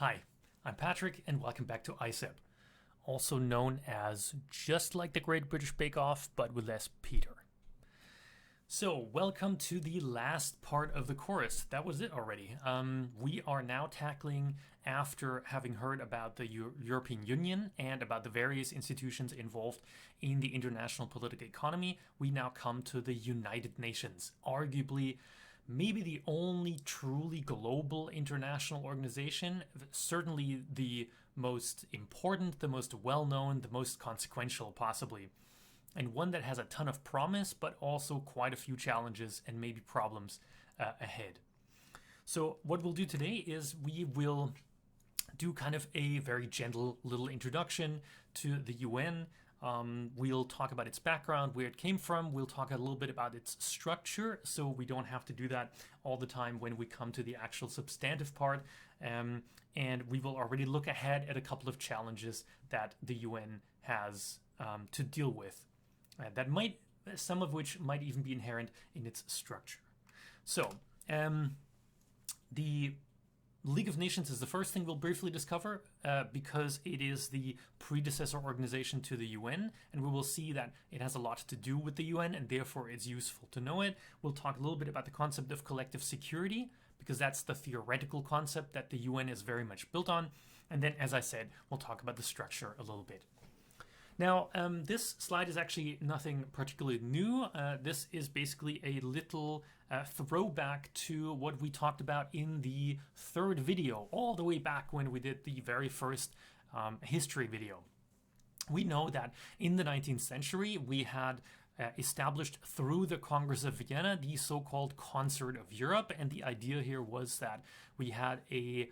Hi, I'm Patrick and welcome back to ICEP, also known as Just Like the Great British Bake Off, but with less Peter. So, welcome to the last part of the course. That was it already. We are now tackling, after having heard about the European Union and about the various institutions involved in the international political economy, we now come to the United Nations, arguably maybe the only truly global international organization, certainly the most important, the most well-known, the most consequential possibly, and one that has a ton of promise, but also quite a few challenges and maybe problems ahead. So what we'll do today is we will do kind of a very gentle little introduction to the UN. We'll talk about its background, where it came from. We'll talk a little bit about its structure, so we don't have to do that all the time when we come to the actual substantive part. And we will already look ahead at a couple of challenges that the UN has to deal with. Some of which might even be inherent in its structure. So, the League of Nations is the first thing we'll briefly discover because it is the predecessor organization to the UN, and we will see that it has a lot to do with the UN, and therefore it's useful to know it. We'll talk a little bit about the concept of collective security, because that's the theoretical concept that the UN is very much built on. And then, as I said, we'll talk about the structure a little bit. Now, this slide is actually nothing particularly new. This is basically a little throwback to what we talked about in the third video, all the way back when we did the very first history video. We know that in the 19th century, we had established through the Congress of Vienna the so-called Concert of Europe, and the idea here was that we had a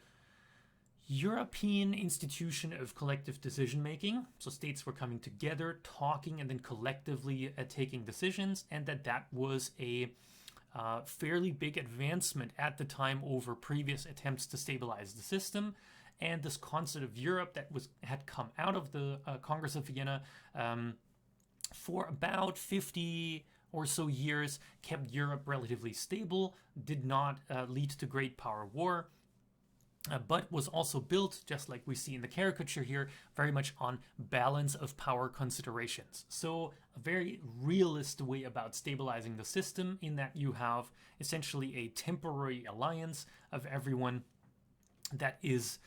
European institution of collective decision-making, so states were coming together, talking, and then collectively taking decisions, and that was a fairly big advancement at the time over previous attempts to stabilize the system. And this Concert of Europe that had come out of the Congress of Vienna for about 50 or so years kept Europe relatively stable, did not lead to great power war, but was also built, just like we see in the caricature here, very much on balance of power considerations. So a very realist way about stabilizing the system, in that you have essentially a temporary alliance of everyone that is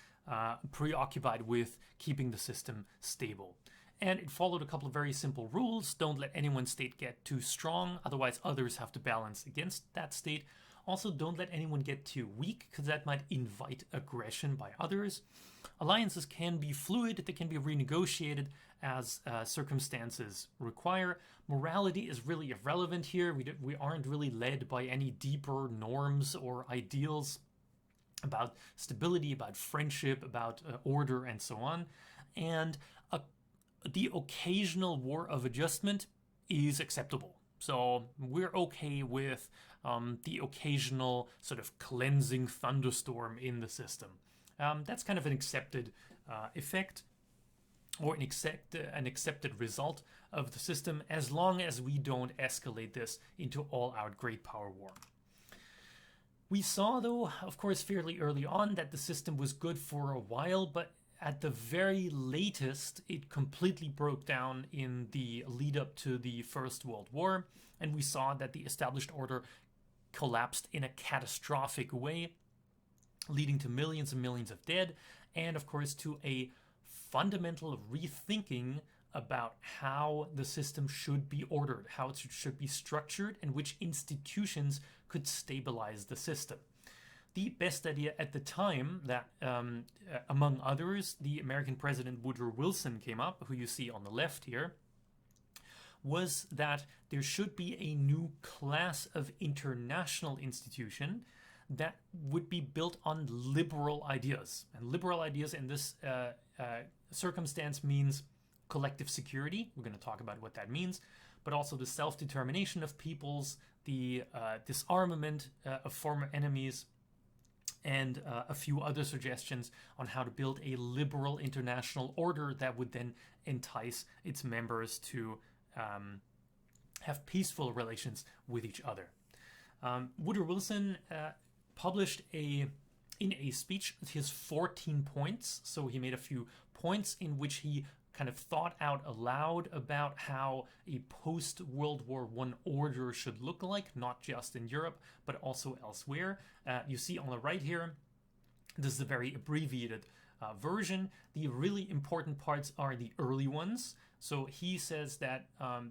preoccupied with keeping the system stable. And it followed a couple of very simple rules. Don't let any one state get too strong, otherwise others have to balance against that state. Also, don't let anyone get too weak, because that might invite aggression by others. Alliances can be fluid, they can be renegotiated as circumstances require. Morality is really irrelevant here. We aren't really led by any deeper norms or ideals about stability, about friendship, about order, and so on. And the occasional war of adjustment is acceptable. So we're okay with the occasional sort of cleansing thunderstorm in the system. That's kind of an accepted effect, or an accepted result of the system, as long as we don't escalate this into all-out great power war. We saw, though, of course, fairly early on that the system was good for a while, but at the very latest, it completely broke down in the lead up to the First World War, and we saw that the established order collapsed in a catastrophic way, leading to millions and millions of dead, and of course to a fundamental rethinking about how the system should be ordered, how it should be structured, and which institutions could stabilize the system. The best idea at the time that, among others, the American President Woodrow Wilson came up, who you see on the left here, was that there should be a new class of international institution that would be built on liberal ideas. And liberal ideas in this circumstance means collective security. We're going to talk about what that means, but also the self-determination of peoples, the disarmament of former enemies, and a few other suggestions on how to build a liberal international order that would then entice its members to have peaceful relations with each other. Woodrow Wilson published a in a speech his 14 points. So he made a few points in which he kind of thought out aloud about how a post-World War I order should look like, not just in Europe, but also elsewhere. You see on the right here, this is a very abbreviated version. The really important parts are the early ones. So he says that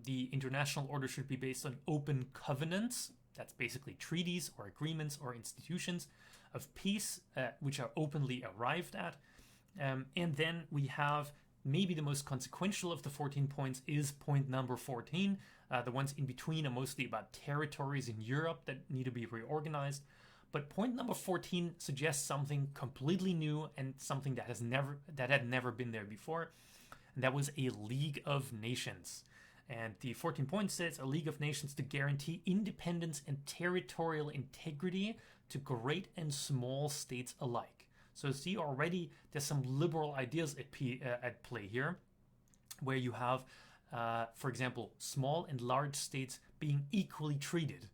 the international order should be based on open covenants. That's basically treaties or agreements or institutions of peace, which are openly arrived at. And then we have maybe the most consequential of the 14 points is point number 14. The ones in between are mostly about territories in Europe that need to be reorganized. But point number 14 suggests something completely new and something that had never been there before. And that was a League of Nations. And the 14 points says a League of Nations to guarantee independence and territorial integrity to great and small states alike. So see, already there's some liberal ideas at play here, where you have, for example, small and large states being equally treated.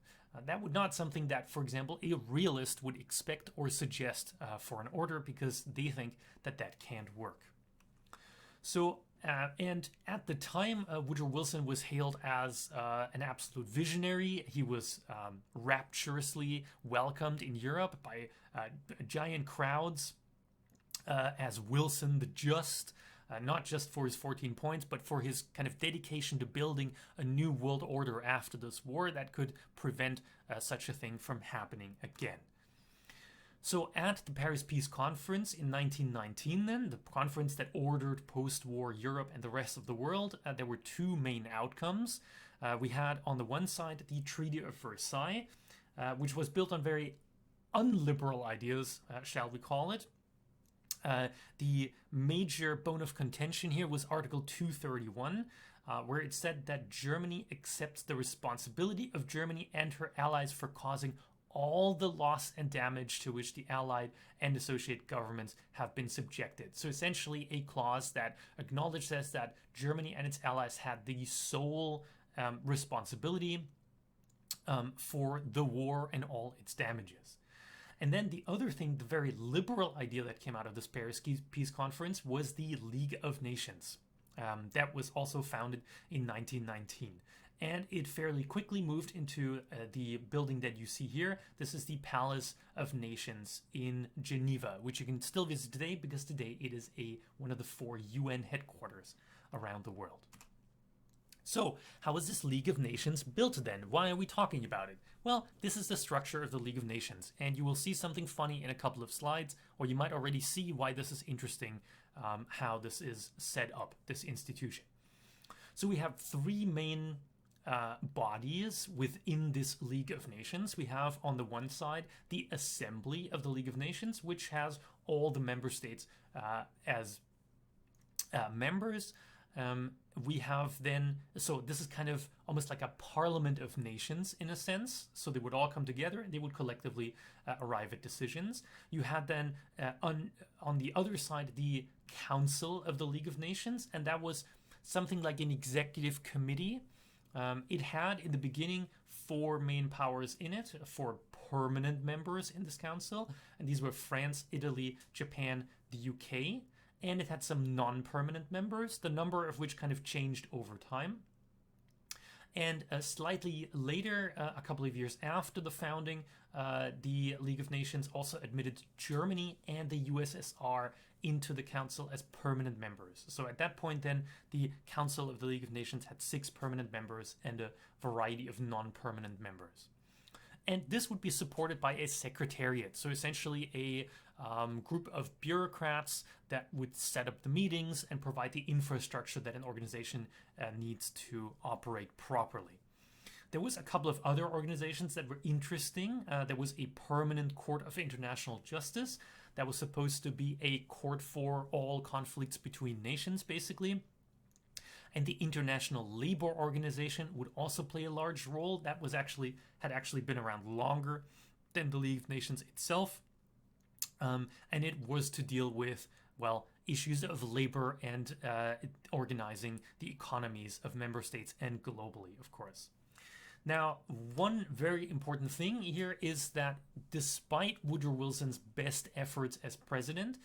That would not something that, for example, a realist would expect or suggest for an order, because they think that that can't work. So, and at the time, Woodrow Wilson was hailed as an absolute visionary. He was rapturously welcomed in Europe by giant crowds as Wilson the Just, not just for his 14 points, but for his kind of dedication to building a new world order after this war that could prevent such a thing from happening again. So at the Paris Peace Conference in 1919 then, the conference that ordered post-war Europe and the rest of the world, there were two main outcomes. We had on the one side the Treaty of Versailles, which was built on very unliberal ideas, shall we call it. The major bone of contention here was Article 231, where it said that Germany accepts the responsibility of Germany and her allies for causing all the loss and damage to which the Allied and associate governments have been subjected. So essentially a clause that acknowledges that Germany and its allies had the sole responsibility for the war and all its damages. And then the other thing, the very liberal idea that came out of this Paris Peace Conference was the League of Nations. That was also founded in 1919. And it fairly quickly moved into the building that you see here. This is the Palace of Nations in Geneva, which you can still visit today, because today it is one of the 4 UN headquarters around the world. So, how was this League of Nations built then? Why are we talking about it? Well, this is the structure of the League of Nations, and you will see something funny in a couple of slides, or you might already see why this is interesting, how this is set up, this institution. So we have 3 main bodies within this League of Nations. We have on the one side the Assembly of the League of Nations, which has all the member states as members. We have then, so this is kind of almost like a parliament of nations in a sense. So they would all come together and they would collectively arrive at decisions. You had then on the other side the Council of the League of Nations, and that was something like an executive committee. It had in the beginning 4 main powers in it, 4 permanent members in this council, and these were France, Italy, Japan, the UK. And it had some non-permanent members, the number of which kind of changed over time. And slightly later, a couple of years after the founding, the League of Nations also admitted Germany and the USSR into the council as permanent members. So at that point then, the Council of the League of Nations had 6 permanent members and a variety of non-permanent members. And this would be supported by a secretariat, so essentially a group of bureaucrats that would set up the meetings and provide the infrastructure that an organization needs to operate properly. There was a couple of other organizations that were interesting. There was a permanent court of international justice that was supposed to be a court for all conflicts between nations, basically. And the International Labour Organization would also play a large role. That had actually been around longer than the League of Nations itself. And it was to deal with, well, issues of labor and organizing the economies of member states and globally, of course. Now, one very important thing here is that despite Woodrow Wilson's best efforts as president,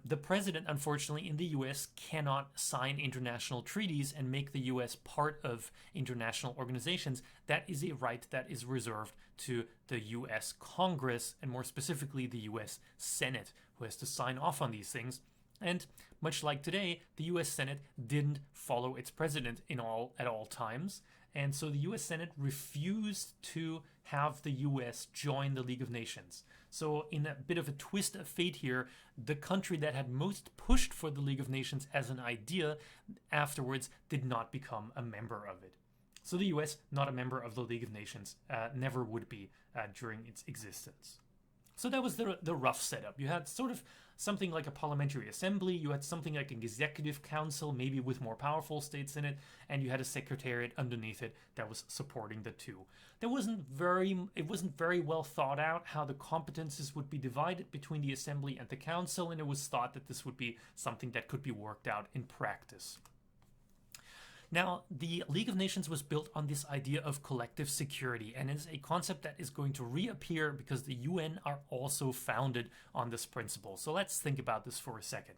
the president, unfortunately, in the US cannot sign international treaties and make the US part of international organizations. That is a right that is reserved to the US Congress, and more specifically, the US Senate, who has to sign off on these things. And much like today, the US Senate didn't follow its president at all times. And so the US Senate refused to have the US join the League of Nations. So in a bit of a twist of fate here, the country that had most pushed for the League of Nations as an idea afterwards did not become a member of it. So the US, not a member of the League of Nations, never would be during its existence. So that was the rough setup. You had sort of something like a parliamentary assembly, you had something like an executive council, maybe with more powerful states in it, and you had a secretariat underneath it that was supporting the two. It wasn't very well thought out how the competences would be divided between the assembly and the council, and it was thought that this would be something that could be worked out in practice. Now, the League of Nations was built on this idea of collective security, and is a concept that is going to reappear because the UN are also founded on this principle. So let's think about this for a second.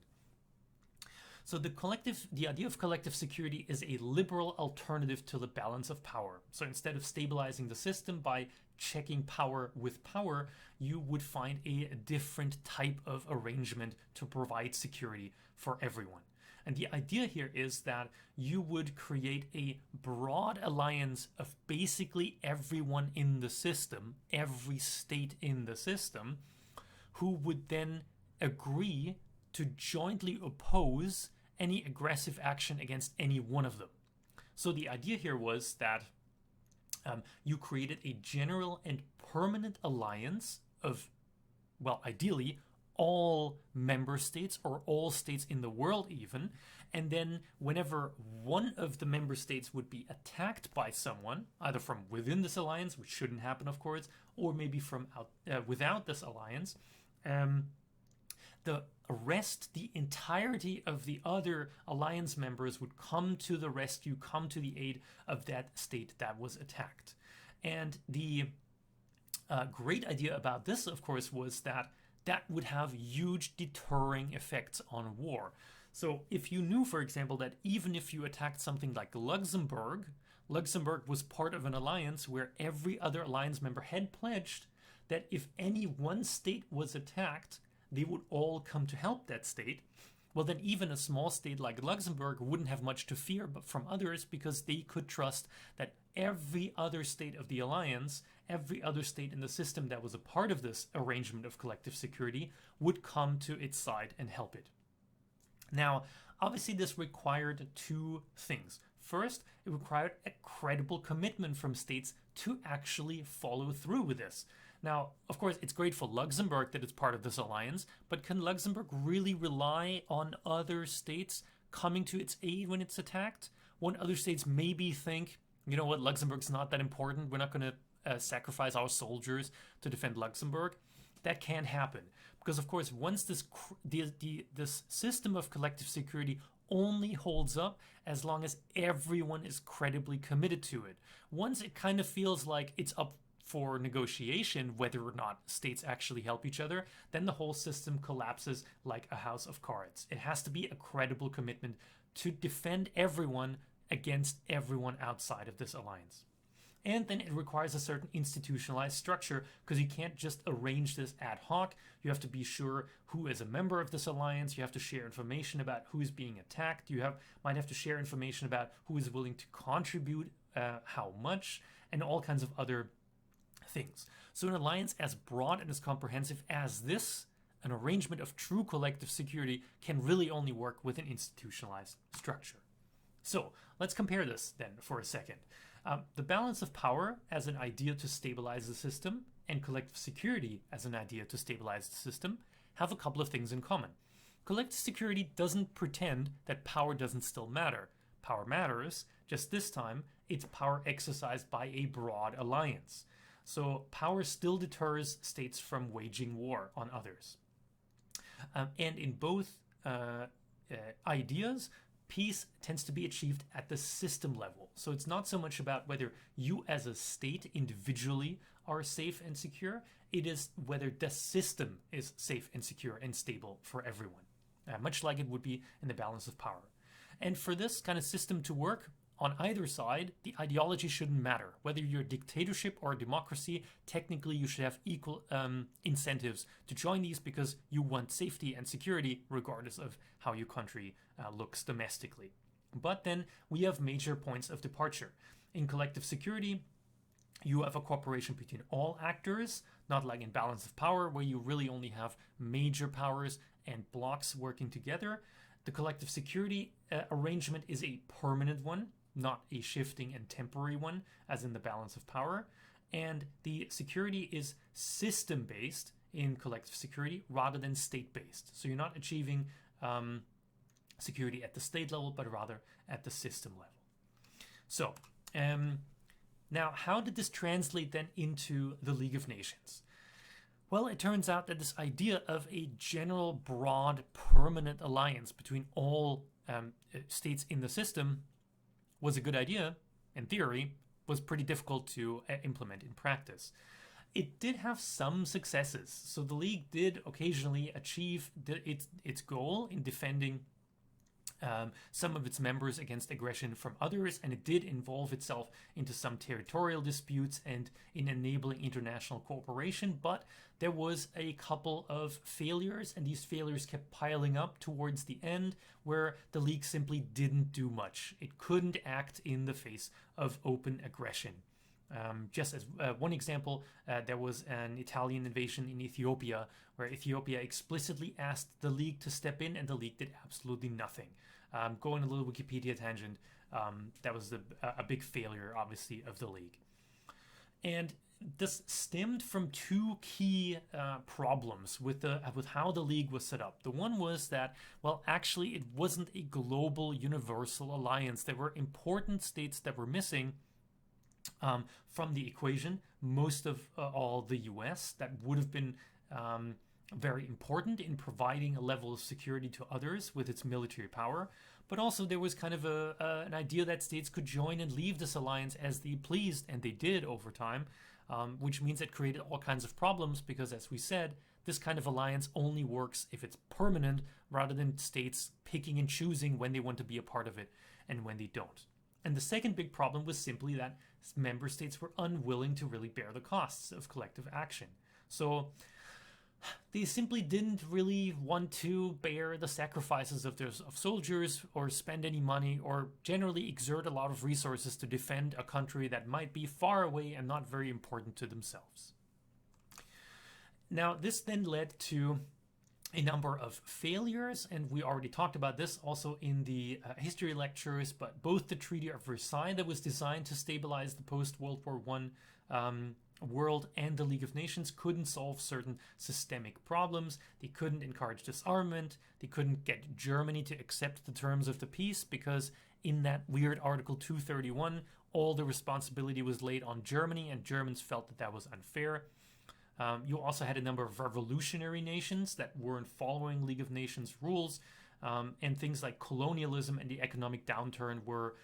So the idea of collective security is a liberal alternative to the balance of power. So instead of stabilizing the system by checking power with power, you would find a different type of arrangement to provide security for everyone. And the idea here is that you would create a broad alliance of basically everyone in the system, every state in the system, who would then agree to jointly oppose any aggressive action against any one of them. So the idea here was that you created a general and permanent alliance of, well, ideally, all member states or all states in the world even, and then whenever one of the member states would be attacked by someone, either from within this alliance, which shouldn't happen of course, or maybe from without this alliance, the entirety of the other alliance members would come to the rescue, come to the aid of that state that was attacked. And the great idea about this, of course, was that would have huge deterring effects on war. So if you knew, for example, that even if you attacked something like Luxembourg was part of an alliance where every other alliance member had pledged that if any one state was attacked, they would all come to help that state. Well, then even a small state like Luxembourg wouldn't have much to fear from others, because they could trust that every other state of the alliance, every other state in the system that was a part of this arrangement of collective security, would come to its side and help it. Now, obviously this required two things. First, it required a credible commitment from states to actually follow through with this. Now, of course, it's great for Luxembourg that it's part of this alliance, but can Luxembourg really rely on other states coming to its aid when it's attacked? Won't other states maybe think, you know what, Luxembourg's not that important, we're not going to sacrifice our soldiers to defend Luxembourg? That can't happen, because of course, once this system of collective security only holds up as long as everyone is credibly committed to it. Once it kind of feels like it's up for negotiation whether or not states actually help each other, then the whole system collapses like a house of cards. It has to be a credible commitment to defend everyone against everyone outside of this alliance. And then it requires a certain institutionalized structure, because you can't just arrange this ad hoc. You have to be sure who is a member of this alliance. You have to share information about who is being attacked. You might have to share information about who is willing to contribute, how much, and all kinds of other things. So an alliance as broad and as comprehensive as this, an arrangement of true collective security, can really only work with an institutionalized structure. So let's compare this then for a second. The balance of power as an idea to stabilize the system and collective security as an idea to stabilize the system have a couple of things in common. Collective security doesn't pretend that power doesn't still matter. Power matters, just this time it's power exercised by a broad alliance. So power still deters states from waging war on others. And in both ideas, peace tends to be achieved at the system level. So it's not so much about whether you as a state individually are safe and secure, it is whether the system is safe and secure and stable for everyone, much like it would be in the balance of power. And for this kind of system to work, on either side, the ideology shouldn't matter. Whether you're a dictatorship or a democracy, technically you should have equal incentives to join these because you want safety and security regardless of how your country looks domestically. But then we have major points of departure. In collective security, you have a cooperation between all actors, not like in balance of power where you really only have major powers and blocks working together. The collective security arrangement is a permanent one, not a shifting and temporary one, as in the balance of power. And the security is system-based in collective security rather than state-based. So you're not achieving security at the state level, but rather at the system level. So now, how did this translate then into the League of Nations? Well, it turns out that this idea of a general, broad, permanent alliance between all states in the system was a good idea, in theory, was pretty difficult to implement in practice. It did have some successes. So the League did occasionally achieve its goal in defending some of its members against aggression from others, and it did involve itself into some territorial disputes and in enabling international cooperation, but there was a couple of failures, and these failures kept piling up towards the end, where the League simply didn't do much. It couldn't act in the face of open aggression. Just as one example, there was an Italian invasion in Ethiopia, where Ethiopia explicitly asked the League to step in, and the League did absolutely nothing. Going a little Wikipedia tangent, that was a big failure, obviously, of the League. And this stemmed from two key problems with how the League was set up. The one was that, well, actually, it wasn't a global, universal alliance. There were important states that were missing from the equation. Most of all the US, that would have been very important in providing a level of security to others with its military power. But also there was kind of an idea that states could join and leave this alliance as they pleased, and they did over time, which means it created all kinds of problems because, as we said, this kind of alliance only works if it's permanent rather than states picking and choosing when they want to be a part of it and when they don't. And the second big problem was simply that member states were unwilling to really bear the costs of collective action. So they simply didn't really want to bear the sacrifices of soldiers or spend any money or generally exert a lot of resources to defend a country that might be far away and not very important to themselves. Now, this then led to a number of failures, and we already talked about this also in the history lectures, but both the Treaty of Versailles that was designed to stabilize the post-World War I world and the League of Nations couldn't solve certain systemic problems. They couldn't encourage disarmament. They couldn't get Germany to accept the terms of the peace because in that weird Article 231, all the responsibility was laid on Germany, and Germans felt that that was unfair. You also had a number of revolutionary nations that weren't following League of Nations rules, and things like colonialism and the economic downturn were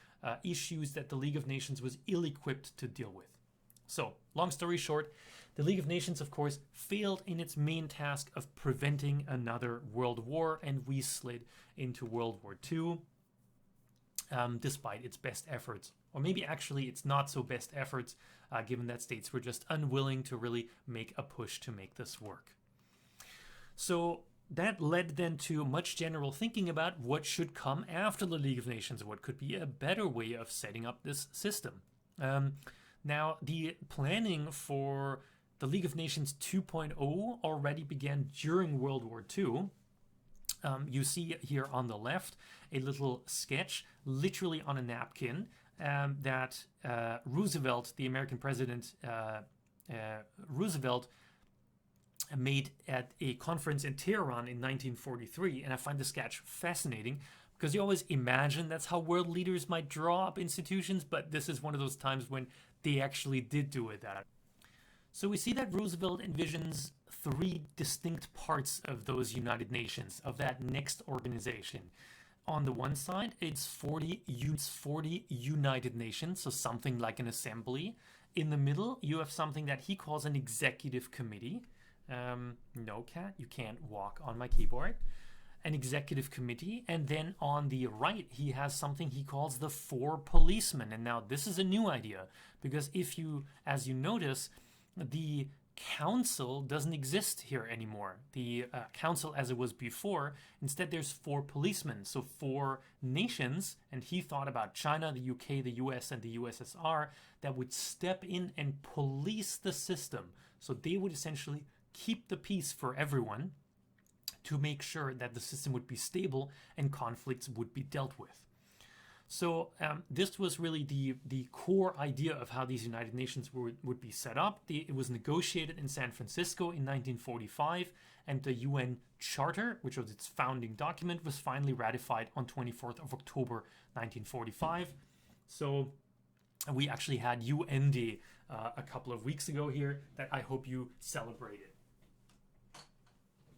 issues that the League of Nations was ill-equipped to deal with. So, long story short, the League of Nations, of course, failed in its main task of preventing another world war, and we slid into World War II, despite its best efforts. Or maybe actually its not so best efforts, given that states were just unwilling to really make a push to make this work. So that led then to much general thinking about what should come after the League of Nations, what could be a better way of setting up this system. Now, the planning for the League of Nations 2.0 already began during World War II. You see here on the left a little sketch, literally on a napkin, that Roosevelt, the American president, Roosevelt, made at a conference in Tehran in 1943. And I find the sketch fascinating because you always imagine that's how world leaders might draw up institutions, but this is one of those times when they actually did do it. So we see that Roosevelt envisions three distinct parts of those United Nations, of that next organization. on the one side, it's 40 United Nations, so something like an assembly. In the middle, you have something that he calls an executive committee. No, cat, you can't walk on my keyboard. An executive committee. And then on the right, he has something he calls the 4 policemen. And now this is a new idea, because if you, as you notice, the council doesn't exist here anymore. The council as it was before, instead there's 4 policemen, so 4 nations, and he thought about China, the UK, the US, and the USSR that would step in and police the system. So they would essentially keep the peace for everyone to make sure that the system would be stable and conflicts would be dealt with. So this was really the core idea of how these United Nations would be set up. It was negotiated in San Francisco in 1945, and the UN Charter, which was its founding document, was finally ratified on 24th of October 1945. So we actually had UN Day a couple of weeks ago here that I hope you celebrated.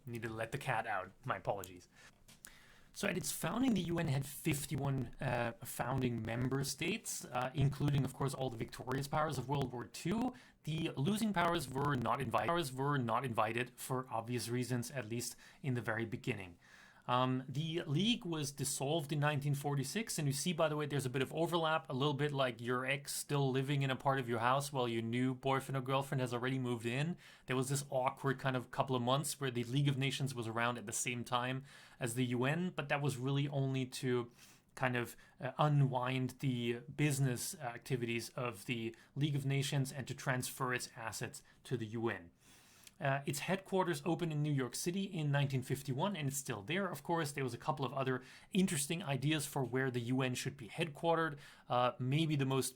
Need to let the cat out. My apologies. So at its founding, the UN had 51 founding member states, including, of course, all the victorious powers of World War II. The losing powers were not invited for obvious reasons, at least in the very beginning. The League was dissolved in 1946, and you see, by the way, there's a bit of overlap, a little bit like your ex still living in a part of your house while your new boyfriend or girlfriend has already moved in. There was this awkward kind of couple of months where the League of Nations was around at the same time as the UN, but that was really only to kind of unwind the business activities of the League of Nations and to transfer its assets to the UN. Its headquarters opened in New York City in 1951, and it's still there, of course. There was a couple of other interesting ideas for where the UN should be headquartered. Maybe the most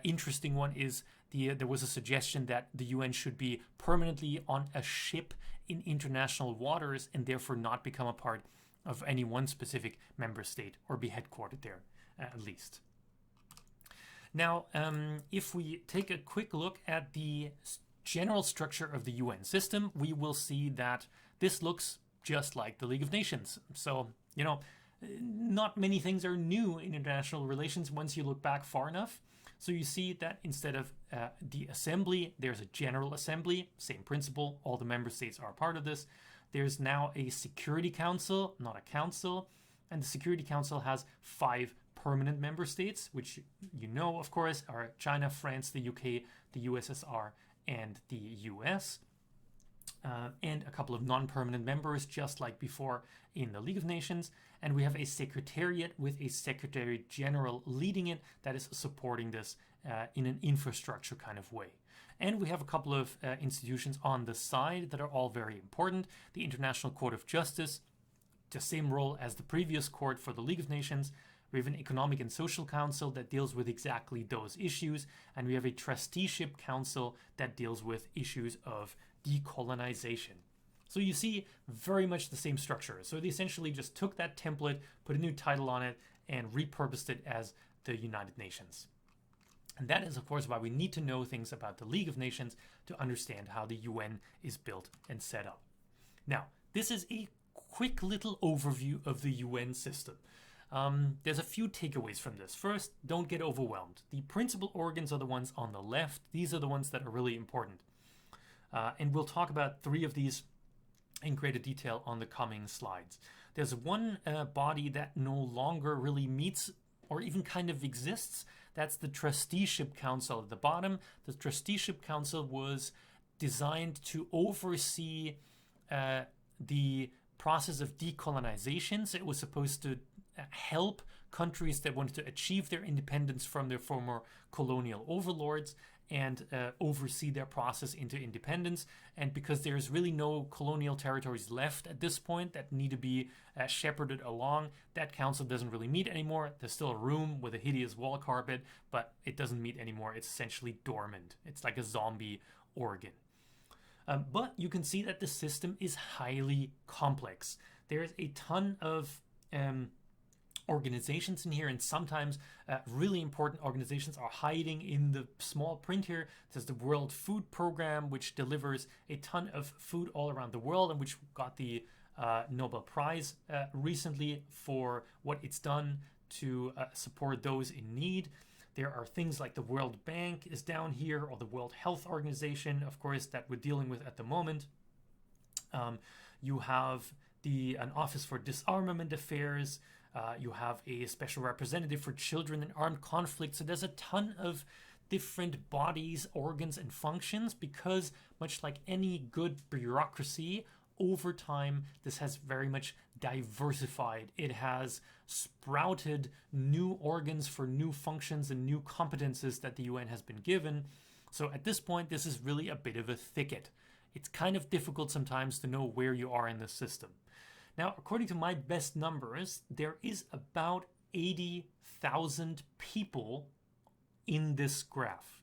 interesting one is there was a suggestion that the UN should be permanently on a ship in international waters and therefore not become a part of any one specific member state or be headquartered there, at least. Now, if we take a quick look at the general structure of the UN system, we will see that this looks just like the League of Nations. So, you know, not many things are new in international relations once you look back far enough. So you see that instead of the assembly, there's a general assembly, same principle, all the member states are a part of this. There's now a Security Council, not a council, and the Security Council has 5 permanent member states, which you know, of course, are China, France, the UK, the USSR, and the US, and a couple of non-permanent members, just like before in the League of Nations. And we have a secretariat with a Secretary General leading it that is supporting this in an infrastructure kind of way. And we have a couple of institutions on the side that are all very important. The International Court of Justice, the same role as the previous court for the League of Nations. We have an Economic and Social Council that deals with exactly those issues, and we have a Trusteeship Council that deals with issues of decolonization. So you see very much the same structure. So they essentially just took that template, put a new title on it, and repurposed it as the United Nations. And that is, of course, why we need to know things about the League of Nations to understand how the UN is built and set up. Now, this is a quick little overview of the UN system. There's a few takeaways from this. First, don't get overwhelmed. The principal organs are the ones on the left. These are the ones that are really important. And we'll talk about 3 of these in greater detail on the coming slides. There's one body that no longer really meets or even kind of exists. That's the Trusteeship Council at the bottom. The Trusteeship Council was designed to oversee the process of decolonization. So it was supposed to help countries that wanted to achieve their independence from their former colonial overlords and oversee their process into independence. And because there's really no colonial territories left at this point that need to be shepherded along, that council doesn't really meet anymore. There's still a room with a hideous wall carpet, but it doesn't meet anymore. It's essentially dormant. It's like a zombie organ. But you can see that the system is highly complex. There's a ton of organizations in here, and sometimes really important organizations are hiding in the small print here. There's the World Food Program, which delivers a ton of food all around the world and which got the Nobel Prize recently for what it's done to support those in need. There are things like the World Bank is down here, or the World Health Organization, of course, that we're dealing with at the moment. You have an Office for Disarmament Affairs. You have a special representative for children in armed conflict. So there's a ton of different bodies, organs, and functions, because much like any good bureaucracy, over time, this has very much diversified. It has sprouted new organs for new functions and new competences that the UN has been given. So at this point, this is really a bit of a thicket. It's kind of difficult sometimes to know where you are in the system. Now, according to my best numbers, there is about 80,000 people in this graph.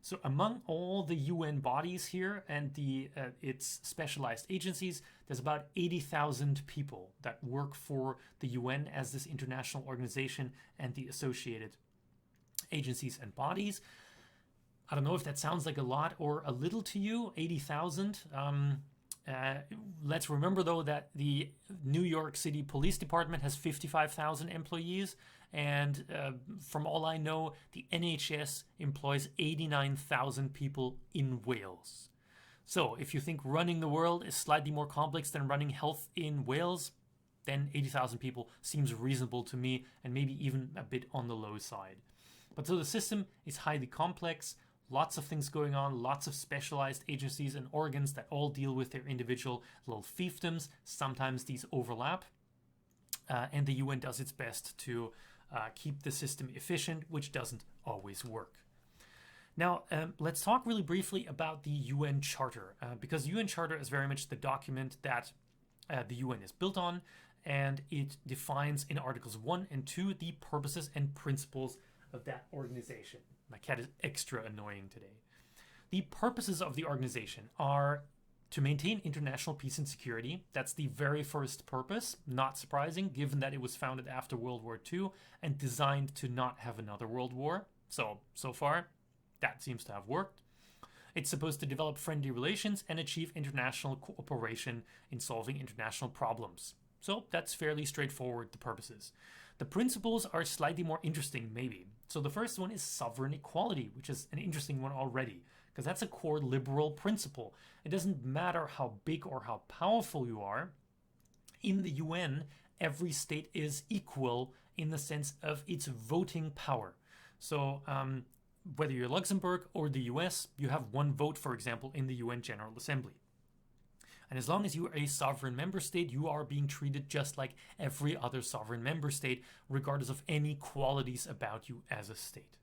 So among all the UN bodies here and its specialized agencies, there's about 80,000 people that work for the UN as this international organization and the associated agencies and bodies. I don't know if that sounds like a lot or a little to you, 80,000. Let's remember, though, that the New York City Police Department has 55,000 employees. And from all I know, the NHS employs 89,000 people in Wales. So if you think running the world is slightly more complex than running health in Wales, then 80,000 people seems reasonable to me, and maybe even a bit on the low side. But so the system is highly complex, lots of things going on, lots of specialized agencies and organs that all deal with their individual little fiefdoms. Sometimes these overlap, and the UN does its best to keep the system efficient, which doesn't always work. Now, let's talk really briefly about the UN Charter, because the UN Charter is very much the document that the UN is built on, and it defines in Articles 1 and 2 the purposes and principles of that organization. My cat is extra annoying today. The purposes of the organization are to maintain international peace and security. That's the very first purpose. Not surprising, given that it was founded after World War II and designed to not have another world war. So far, that seems to have worked. It's supposed to develop friendly relations and achieve international cooperation in solving international problems. So that's fairly straightforward, the purposes. The principles are slightly more interesting, maybe. So the first one is sovereign equality, which is an interesting one already, because that's a core liberal principle. It doesn't matter how big or how powerful you are. In the UN, every state is equal in the sense of its voting power. So whether you're Luxembourg or the US, you have one vote, for example, in the UN General Assembly. And as long as you are a sovereign member state, you are being treated just like every other sovereign member state, regardless of any qualities about you as a state.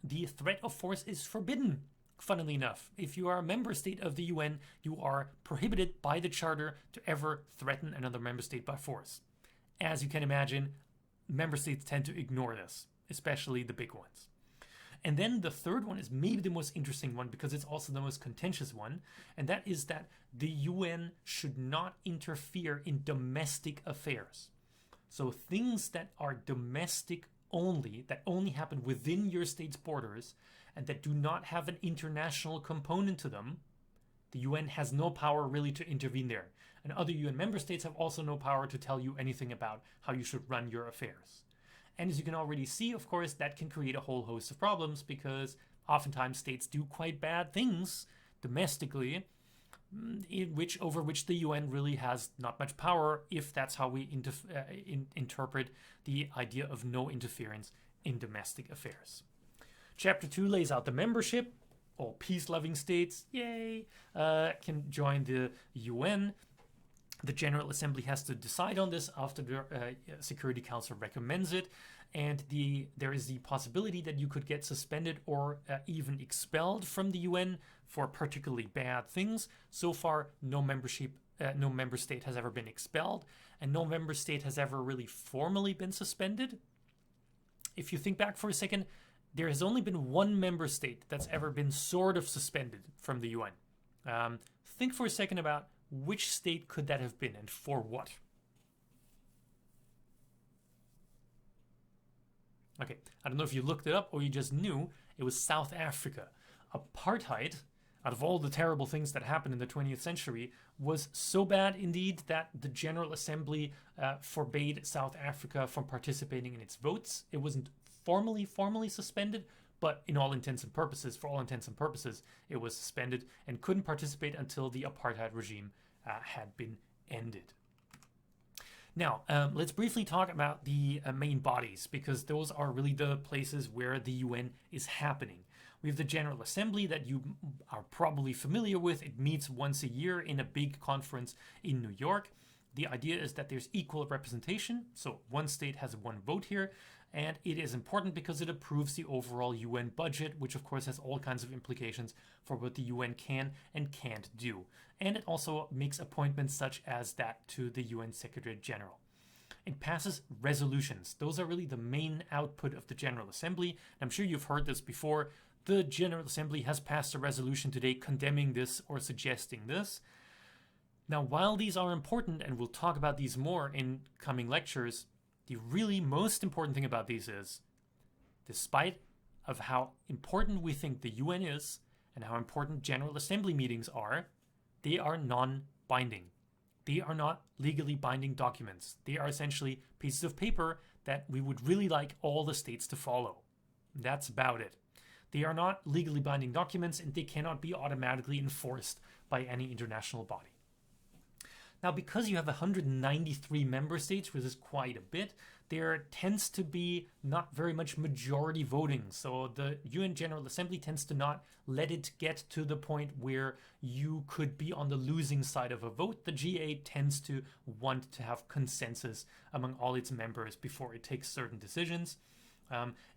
The threat of force is forbidden. Funnily enough, if you are a member state of the UN, you are prohibited by the Charter to ever threaten another member state by force. As you can imagine, member states tend to ignore this, especially the big ones. And then the third one is maybe the most interesting one, because it's also the most contentious one, and that is that the UN should not interfere in domestic affairs. So things that are domestic only, that only happen within your state's borders, and that do not have an international component to them, the UN has no power really to intervene there. And other UN member states have also no power to tell you anything about how you should run your affairs. And as you can already see, of course, that can create a whole host of problems, because oftentimes states do quite bad things domestically, over which the UN really has not much power, if that's how we interpret the idea of no interference in domestic affairs. Chapter 2 lays out the membership. All peace-loving states, yay, can join the UN. The General Assembly has to decide on this after the Security Council recommends it, and there is the possibility that you could get suspended or even expelled from the UN for particularly bad things. So far, no member state has ever been expelled, and no member state has ever really formally been suspended. If you think back for a second, there has only been one member state that's ever been sort of suspended from the UN. Think for a second about which state could that have been and for what? Okay, I don't know if you looked it up or you just knew. It was South Africa. Apartheid out of all the terrible things that happened in the 20th century, was so bad indeed that the General Assembly forbade South Africa from participating in its votes. It wasn't formally suspended, but for all intents and purposes, it was suspended and couldn't participate until the apartheid regime had been ended. Now, let's briefly talk about the main bodies, because those are really the places where the UN is happening. We have the General Assembly that you are probably familiar with. It meets once a year in a big conference in New York. The idea is that there's equal representation, so one state has one vote here, and it is important because it approves the overall UN budget, which of course has all kinds of implications for what the UN can and can't do. And it also makes appointments such as that to the UN Secretary General. It passes resolutions. Those are really the main output of the General Assembly. I'm sure you've heard this before. The General Assembly has passed a resolution today condemning this or suggesting this. Now, while these are important, and we'll talk about these more in coming lectures, the really most important thing about these is, despite of how important we think the UN is and how important General Assembly meetings are, they are non-binding. They are not legally binding documents. They are essentially pieces of paper that we would really like all the states to follow. That's about it. They are not legally binding documents, and they cannot be automatically enforced by any international body. Now, because you have 193 member states, which is quite a bit, there tends to be not very much majority voting. So the UN General Assembly tends to not let it get to the point where you could be on the losing side of a vote. The GA tends to want to have consensus among all its members before it takes certain decisions.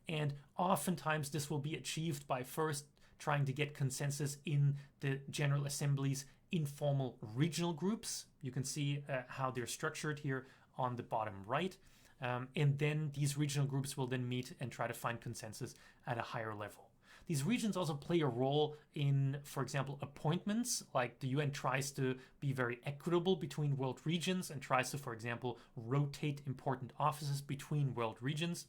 And oftentimes this will be achieved by first trying to get consensus in the General Assembly's informal regional groups. You can see how they're structured here on the bottom right. And then these regional groups will then meet and try to find consensus at a higher level. These regions also play a role in, for example, appointments. Like the UN tries to be very equitable between world regions and tries to, for example, rotate important offices between world regions.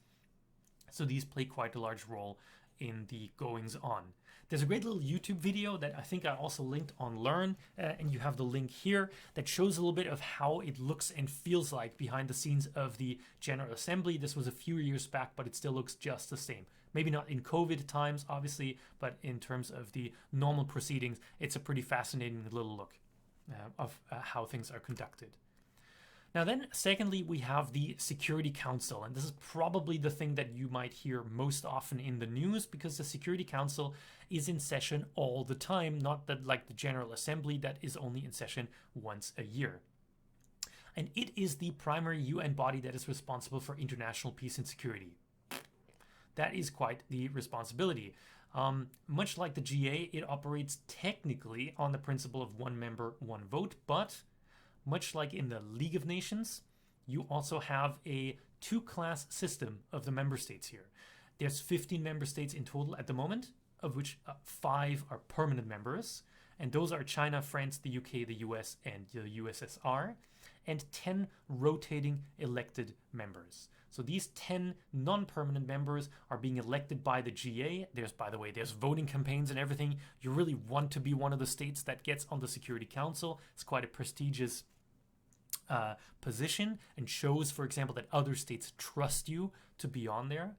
So these play quite a large role in the goings on. There's a great little YouTube video that I think I also linked on Learn, and you have the link here, that shows a little bit of how it looks and feels like behind the scenes of the General Assembly. This was a few years back, but it still looks just the same. Maybe not in COVID times, obviously, but in terms of the normal proceedings, it's a pretty fascinating little look of how things are conducted. Now then, secondly, we have the Security Council, and this is probably the thing that you might hear most often in the news, because the Security Council is in session all the time, not that like the General Assembly that is only in session once a year. And it is the primary UN body that is responsible for international peace and security. That is quite the responsibility. Much like the GA, it operates technically on the principle of one member, one vote, but much like in the League of Nations, you also have a two-class system of the member states here. There's 15 member states in total at the moment, of which 5 are permanent members, and those are China, France, the UK, the US, and the USSR, and 10 rotating elected members. So these 10 non-permanent members are being elected by the GA. By the way, there's voting campaigns and everything. You really want to be one of the states that gets on the Security Council. It's quite a prestigious position, and shows, for example, that other states trust you to be on there.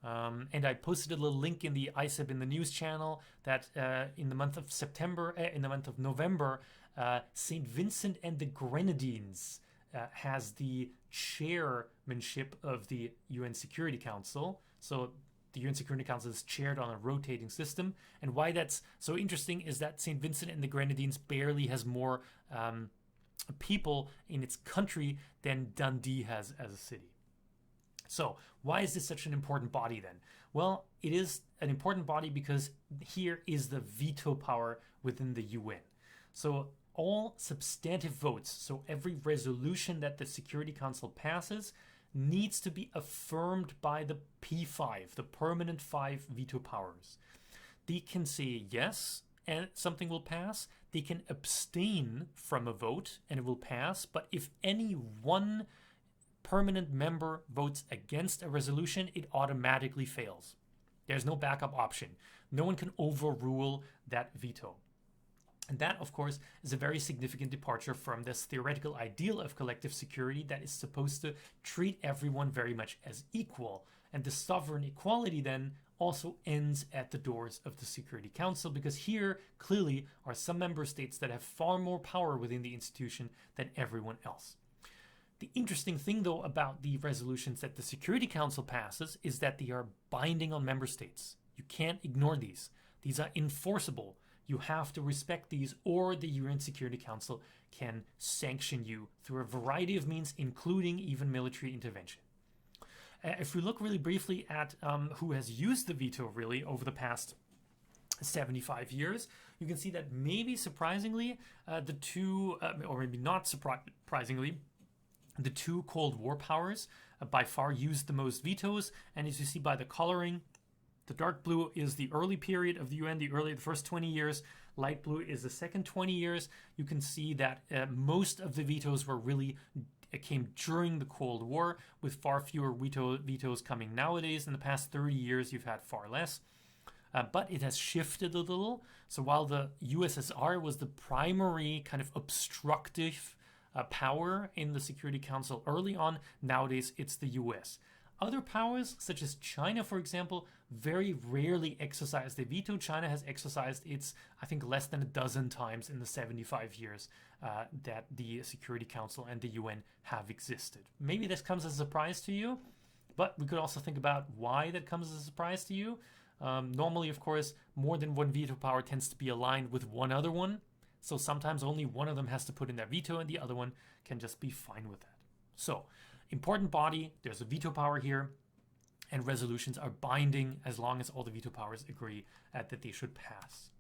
And I posted a little link in the ISEP in the news channel that in the month of November, St. Vincent and the Grenadines has the chairmanship of the UN Security Council. So the UN Security Council is chaired on a rotating system. And why that's so interesting is that St. Vincent and the Grenadines barely has more people in its country than Dundee has as a city. So why is this such an important body then? Well, it is an important body because here is the veto power within the UN. So all substantive votes, so every resolution that the Security Council passes, needs to be affirmed by the P5, the permanent 5 veto powers. They can say yes, and something will pass. They can abstain from a vote and it will pass. But if any one permanent member votes against a resolution, it automatically fails. There's no backup option. No one can overrule that veto. And that, of course, is a very significant departure from this theoretical ideal of collective security that is supposed to treat everyone very much as equal. And the sovereign equality then also ends at the doors of the Security Council, because here clearly are some member states that have far more power within the institution than everyone else. The interesting thing, though, about the resolutions that the Security Council passes is that they are binding on member states. You can't ignore these. These are enforceable. You have to respect these, or the UN Security Council can sanction you through a variety of means, including even military intervention. If we look really briefly at who has used the veto really over the past 75 years, you can see that maybe surprisingly, the two, or maybe not surprisingly, the two Cold War powers by far used the most vetoes. And as you see by the coloring, the dark blue is the early period of the UN, the first 20 years. Light blue is the second 20 years. You can see that most of the vetoes were really came during the Cold War, with far fewer vetoes coming nowadays. In the past 30 years, you've had far less. But it has shifted a little. So while the USSR was the primary kind of obstructive power in the Security Council early on, nowadays it's the US. Other powers, such as China, for example, very rarely exercise the veto. China has exercised its, I think, less than a dozen times in the 75 years that the Security Council and the UN have existed. Maybe this comes as a surprise to you, but we could also think about why that comes as a surprise to you. Normally, of course, more than one veto power tends to be aligned with one other one. So sometimes only one of them has to put in their veto and the other one can just be fine with that. So, important body, there's a veto power here, and resolutions are binding as long as all the veto powers agree that they should pass.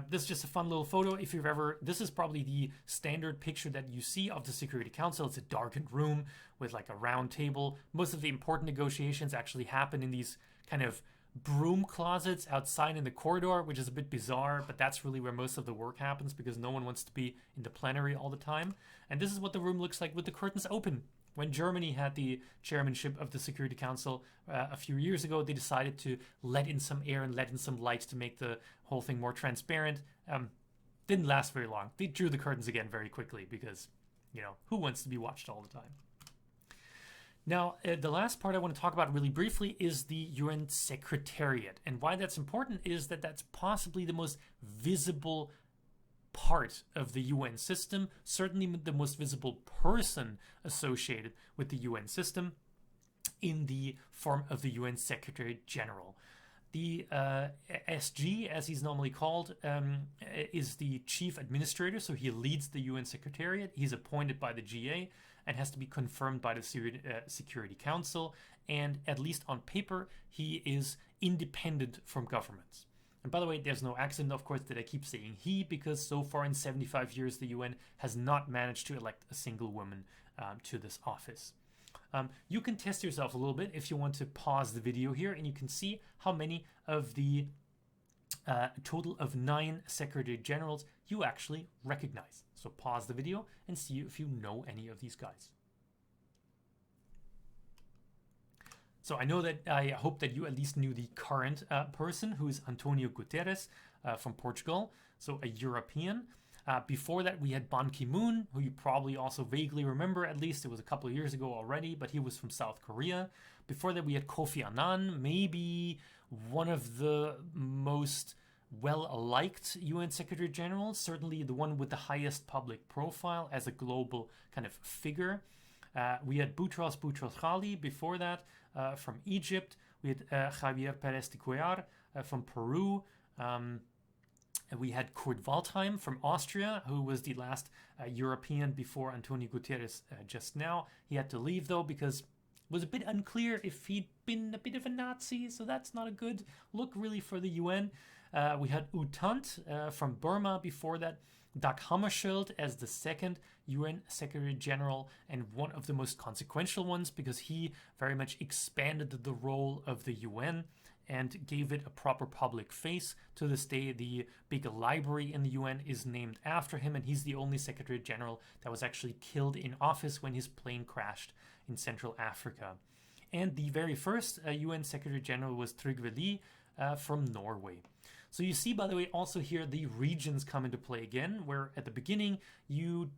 This is just a fun little photo. If you've ever, this is probably the standard picture that you see of the Security Council. It's a darkened room with like a round table. Most of the important negotiations actually happen in these kind of broom closets outside in the corridor, which is a bit bizarre, but that's really where most of the work happens because no one wants to be in the plenary all the time. And this is what the room looks like with the curtains open. When Germany had the chairmanship of the Security Council a few years ago, they decided to let in some air and let in some light to make the whole thing more transparent. Didn't last very long. They drew the curtains again very quickly because, you know, who wants to be watched all the time? Now, the last part I want to talk about really briefly is the UN Secretariat. And why that's important is that that's possibly the most visible part of the UN system, certainly the most visible person associated with the UN system in the form of the UN Secretary General. The SG, as he's normally called, is the chief administrator, so he leads the UN Secretariat. He's appointed by the GA and has to be confirmed by the Security Council, and at least on paper, he is independent from governments. And by the way, there's no accident, of course, that I keep saying he, because so far in 75 years, the UN has not managed to elect a single woman to this office. You can test yourself a little bit if you want to pause the video here, and you can see how many of the total of 9 Secretary Generals you actually recognize. So pause the video and see if you know any of these guys. So I hope that you at least knew the current person, who is Antonio Guterres from Portugal, so a European. Before that, we had Ban Ki-moon, who you probably also vaguely remember, at least it was a couple of years ago already, but he was from South Korea. Before that, we had Kofi Annan, maybe one of the most well-liked UN Secretary Generals, certainly the one with the highest public profile as a global kind of figure. We had Boutros Ghali before that from Egypt. We had Javier Pérez de Cuellar from Peru. We had Kurt Waldheim from Austria, who was the last European before Antonio Guterres just now. He had to leave, though, because it was a bit unclear if he'd been a bit of a Nazi, so that's not a good look, really, for the UN. We had U Thant from Burma before that. Dag Hammarskjöld as the second UN Secretary General, and one of the most consequential ones because he very much expanded the role of the UN and gave it a proper public face. To this day, the big library in the UN is named after him, and he's the only Secretary General that was actually killed in office when his plane crashed in Central Africa. And the very first UN Secretary General was Trygve Lie from Norway. So you see, by the way, also here the regions come into play again, where at the beginning you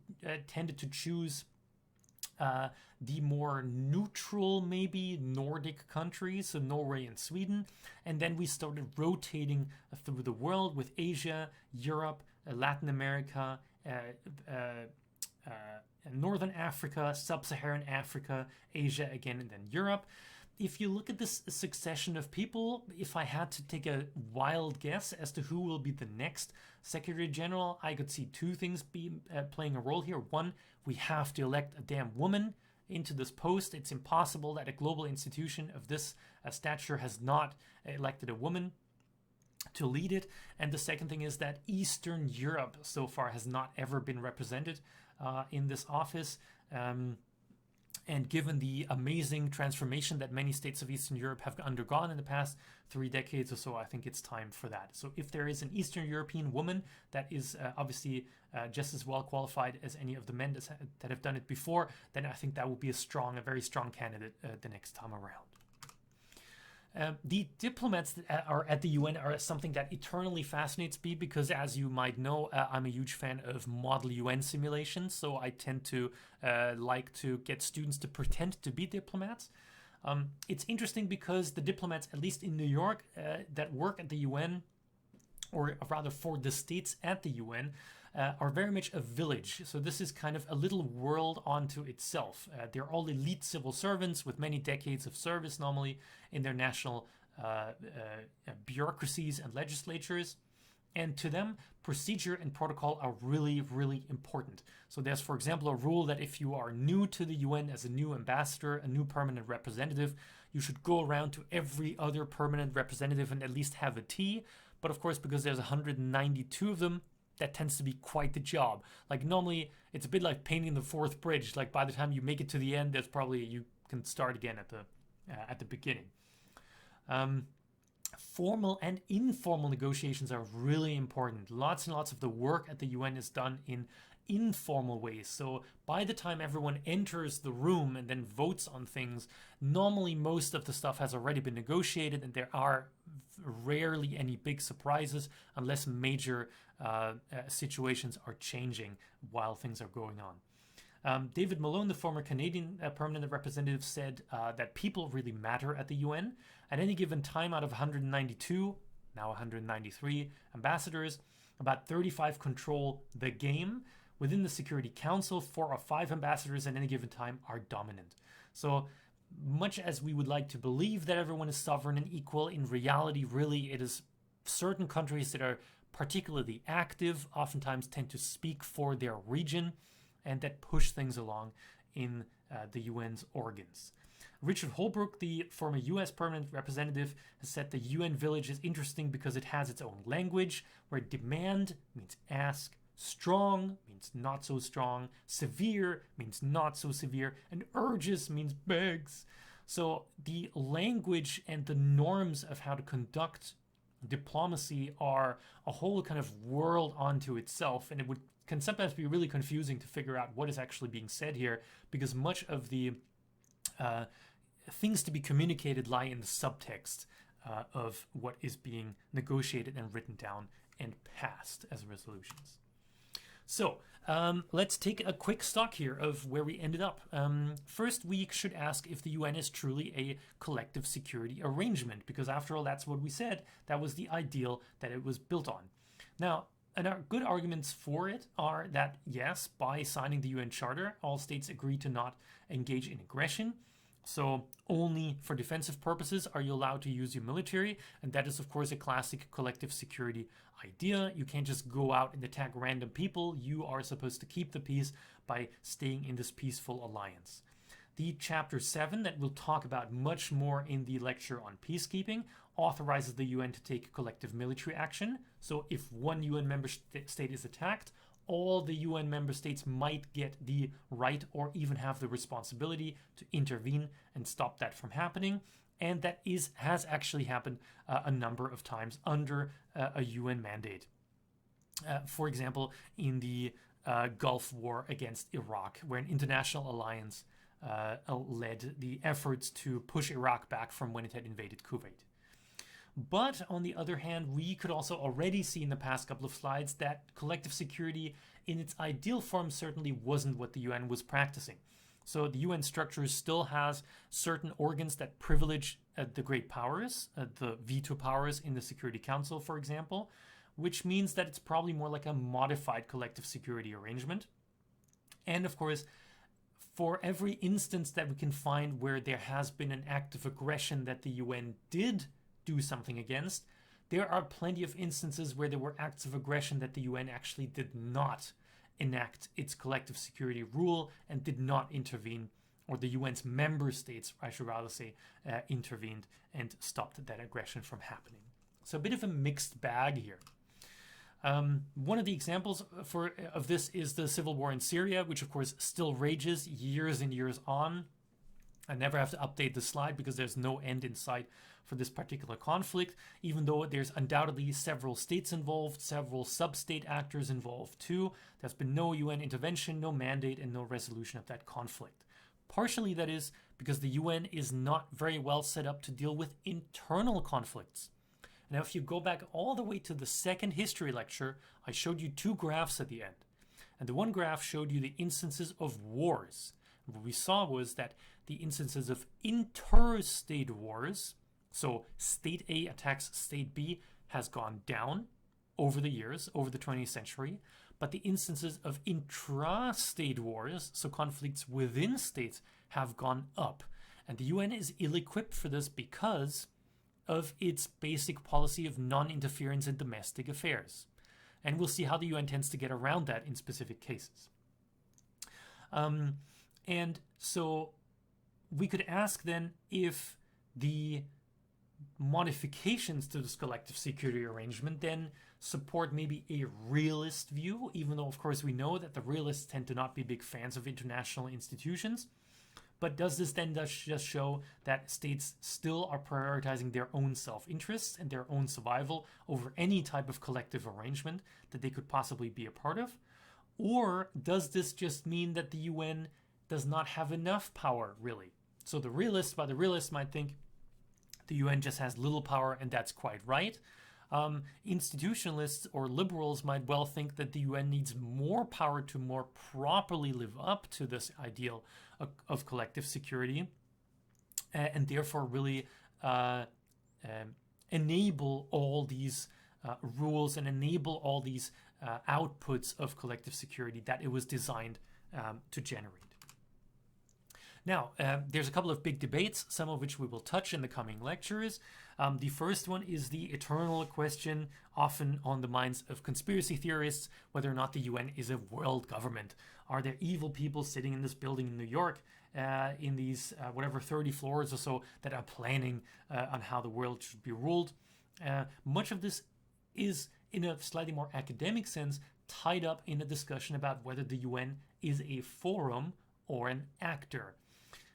tended to choose the more neutral, maybe Nordic countries, so Norway and Sweden, and then we started rotating through the world with Asia, Europe, Latin America, Northern Africa, Sub-Saharan Africa, Asia again, and then Europe. If you look at this succession of people, if I had to take a wild guess as to who will be the next Secretary General, I could see two things playing a role here. One, we have to elect a damn woman into this post. It's impossible that a global institution of this stature has not elected a woman to lead it. And the second thing is that Eastern Europe so far has not ever been represented in this office. And given the amazing transformation that many states of Eastern Europe have undergone in the past 3 decades or so, I think it's time for that. So if there is an Eastern European woman that is obviously just as well qualified as any of the men that have done it before, then I think that will be a very strong candidate the next time around. The diplomats that are at the UN are something that eternally fascinates me because, as you might know, I'm a huge fan of model UN simulations, so I tend to like to get students to pretend to be diplomats. It's interesting because the diplomats, at least in New York, that work at the UN, or rather for the states at the UN, are very much a village. So this is kind of a little world unto itself. They're all elite civil servants with many decades of service normally in their national bureaucracies and legislatures. And to them, procedure and protocol are really, really important. So there's, for example, a rule that if you are new to the UN as a new ambassador, a new permanent representative, you should go around to every other permanent representative and at least have a tea. But of course, because there's 192 of them, that tends to be quite the job. Like normally, it's a bit like painting the fourth bridge. Like by the time you make it to the end, there's probably you can start again at the beginning. Formal and informal negotiations are really important. Lots and lots of the work at the UN is done in informal ways. So by the time everyone enters the room and then votes on things, normally most of the stuff has already been negotiated and there are rarely any big surprises unless major situations are changing while things are going on. David Malone, the former Canadian permanent representative, said that people really matter at the UN. At any given time, out of 192, now 193 ambassadors, about 35 control the game. Within the Security Council, 4 or 5 ambassadors at any given time are dominant. So much as we would like to believe that everyone is sovereign and equal, in reality, really, it is certain countries that are particularly active, oftentimes tend to speak for their region, and that push things along in the UN's organs. Richard Holbrooke, the former US permanent representative, has said the UN village is interesting because it has its own language, where demand means ask, strong means not so strong, severe means not so severe, and urges means begs. So the language and the norms of how to conduct diplomacy are a whole kind of world unto itself, and can sometimes be really confusing to figure out what is actually being said here, because much of the things to be communicated lie in the subtext of what is being negotiated and written down and passed as resolutions. So let's take a quick stock here of where we ended up. First, we should ask if the UN is truly a collective security arrangement, because after all, that's what we said. That was the ideal that it was built on. Now, good arguments for it are that, yes, by signing the UN Charter, all states agree to not engage in aggression. So only for defensive purposes are you allowed to use your military, and that is of course a classic collective security idea. You can't just go out and attack random people. You are supposed to keep the peace by staying in this peaceful alliance. The Chapter 7 that we'll talk about much more in the lecture on peacekeeping authorizes the UN to take collective military action. So if one UN member state is attacked, all the UN member states might get the right or even have the responsibility to intervene and stop that from happening. And that has actually happened a number of times under a UN mandate. For example, in the Gulf War against Iraq, where an international alliance led the efforts to push Iraq back from when it had invaded Kuwait. But on the other hand, we could also already see in the past couple of slides that collective security in its ideal form certainly wasn't what the UN was practicing. So the UN structure still has certain organs that privilege the great powers, the veto powers in the Security Council, for example, which means that it's probably more like a modified collective security arrangement. And of course, for every instance that we can find where there has been an act of aggression that the UN did do something against, there are plenty of instances where there were acts of aggression that the UN actually did not enact its collective security rule and did not intervene, or the UN's member states, I should rather say, intervened and stopped that aggression from happening. So a bit of a mixed bag here. One of the examples of this is the civil war in Syria, which of course still rages years and years on. I never have to update the slide because there's no end in sight for this particular conflict, even though there's undoubtedly several states involved, several sub-state actors involved too. There's been no UN intervention, no mandate, and no resolution of that conflict. Partially that is because the UN is not very well set up to deal with internal conflicts. Now, if you go back all the way to the second history lecture, I showed you two graphs at the end. And the one graph showed you the instances of wars. And what we saw was that the instances of interstate wars, so state A attacks state B, has gone down over the years, over the 20th century. But the instances of intra-state wars, so conflicts within states, have gone up. And the UN is ill-equipped for this because of its basic policy of non-interference in domestic affairs. And we'll see how the UN tends to get around that in specific cases. And so we could ask then if the modifications to this collective security arrangement then support maybe a realist view, even though of course we know that the realists tend to not be big fans of international institutions. But does this then just show that states still are prioritizing their own self-interests and their own survival over any type of collective arrangement that they could possibly be a part of? Or does this just mean that the UN does not have enough power, really? So the realists might think the UN just has little power, and that's quite right. Institutionalists or liberals might well think that the UN needs more power to more properly live up to this ideal of collective security, and therefore really enable all these rules and enable all these outputs of collective security that it was designed to generate. Now, there's a couple of big debates, some of which we will touch in the coming lectures. The first one is the eternal question, often on the minds of conspiracy theorists, whether or not the UN is a world government. Are there evil people sitting in this building in New York, in these, 30 floors or so, that are planning on how the world should be ruled? Much of this is, in a slightly more academic sense, tied up in a discussion about whether the UN is a forum or an actor.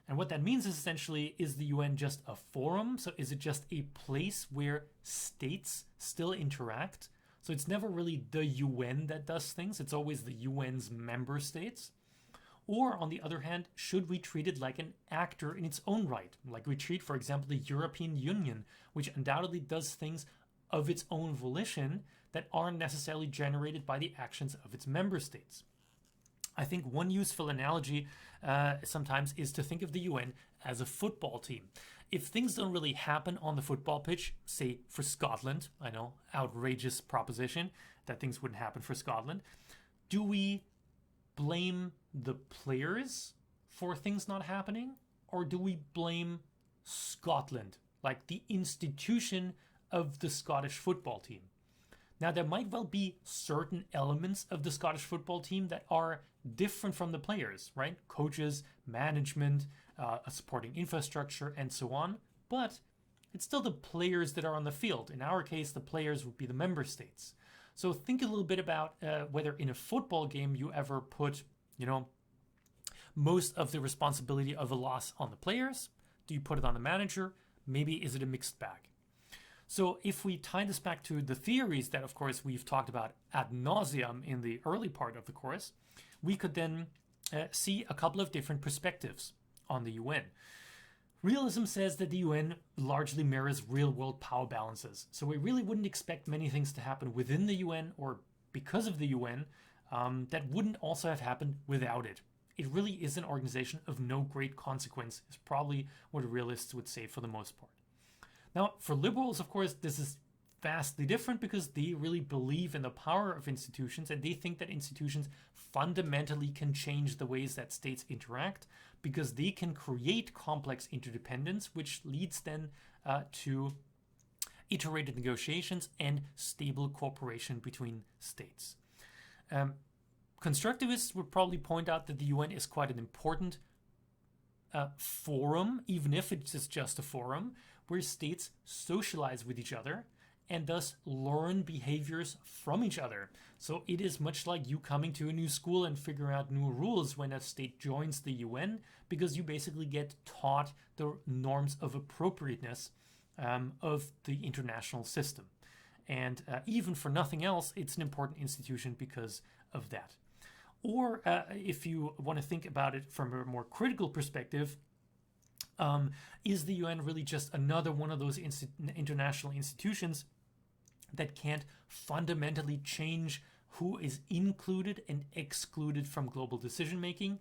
And what that means is essentially, is the UN just a forum? So is it just a place where states still interact? So it's never really the UN that does things. It's always the UN's member states. Or on the other hand, should we treat it like an actor in its own right? Like we treat, for example, the European Union, which undoubtedly does things of its own volition that aren't necessarily generated by the actions of its member states. I think one useful analogy sometimes is to think of the UN as a football team. If things don't really happen on the football pitch, say for Scotland, I know, outrageous proposition that things wouldn't happen for Scotland, do we blame the players for things not happening? Or do we blame Scotland, like the institution of the Scottish football team? Now, there might well be certain elements of the Scottish football team that are different from the players, right? Coaches, management, a supporting infrastructure, and so on. But it's still the players that are on the field. In our case, the players would be the member states. So think a little bit about whether in a football game you ever put, most of the responsibility of a loss on the players. Do you put it on the manager? Maybe is it a mixed bag? So if we tie this back to the theories that, of course, we've talked about ad nauseum in the early part of the course, we could then see a couple of different perspectives on the UN. Realism says that the UN largely mirrors real-world power balances, so we really wouldn't expect many things to happen within the UN or because of the UN that wouldn't also have happened without it. It really is an organization of no great consequence, is probably what realists would say for the most part. Now, for liberals, of course, this is vastly different because they really believe in the power of institutions, and they think that institutions fundamentally can change the ways that states interact because they can create complex interdependence, which leads then to iterated negotiations and stable cooperation between states. Constructivists would probably point out that the UN is quite an important forum, even if it's just a forum, where states socialize with each other and thus learn behaviors from each other. So it is much like you coming to a new school and figuring out new rules when a state joins the UN, because you basically get taught the norms of appropriateness of the international system. And even for nothing else, it's an important institution because of that. Or if you want to think about it from a more critical perspective, is the UN really just another one of those international institutions that can't fundamentally change who is included and excluded from global decision making?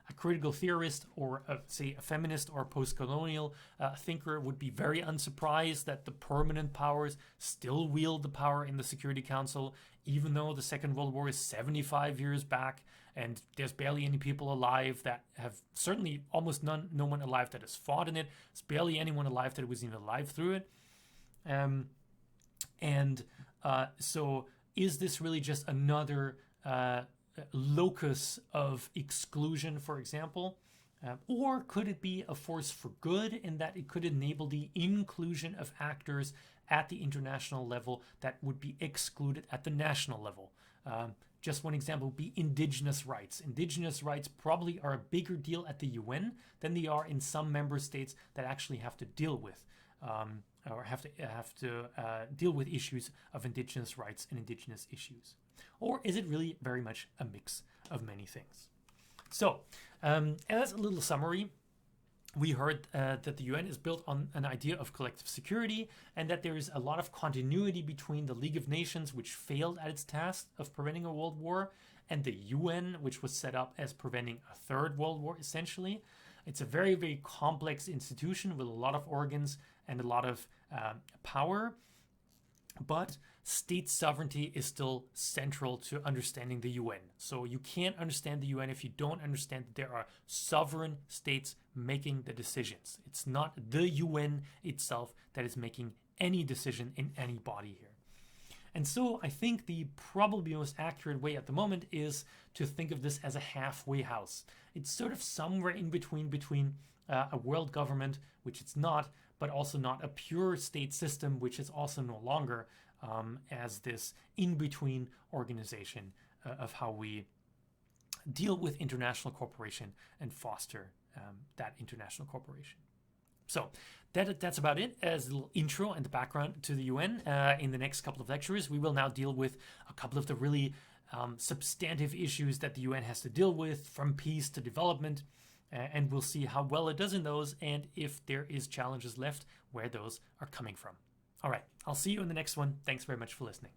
A critical theorist or say a feminist or post-colonial thinker would be very unsurprised that the permanent powers still wield the power in the Security Council, even though the Second World War is 75 years back and there's barely any people alive that have, certainly almost no one alive that has fought in it. There's barely anyone alive that was even alive through it. So is this really just another locus of exclusion, for example? Or could it be a force for good in that it could enable the inclusion of actors at the international level that would be excluded at the national level? Just one example would be indigenous rights. Indigenous rights probably are a bigger deal at the UN than they are in some member states that actually have to deal with or have to deal with issues of indigenous rights and indigenous issues. Or is it really very much a mix of many things? So, as a little summary, we heard that the UN is built on an idea of collective security and that there is a lot of continuity between the League of Nations, which failed at its task of preventing a world war, and the UN, which was set up as preventing a third world war, essentially. It's a very, very complex institution with a lot of organs and a lot of power, but state sovereignty is still central to understanding the UN. So you can't understand the UN if you don't understand that there are sovereign states making the decisions. It's not the UN itself that is making any decision in any body here. And so I think the probably most accurate way at the moment is to think of this as a halfway house. It's sort of somewhere in between a world government, which it's not, but also not a pure state system, which is also no longer, as this in-between organization of how we deal with international cooperation and foster that international cooperation. So that's about it as a little intro and the background to the UN. In the next couple of lectures, we will now deal with a couple of the really substantive issues that the UN has to deal with, from peace to development, and we'll see how well it does in those and if there is challenges left, where those are coming from. All right, I'll see you in the next one. Thanks very much for listening.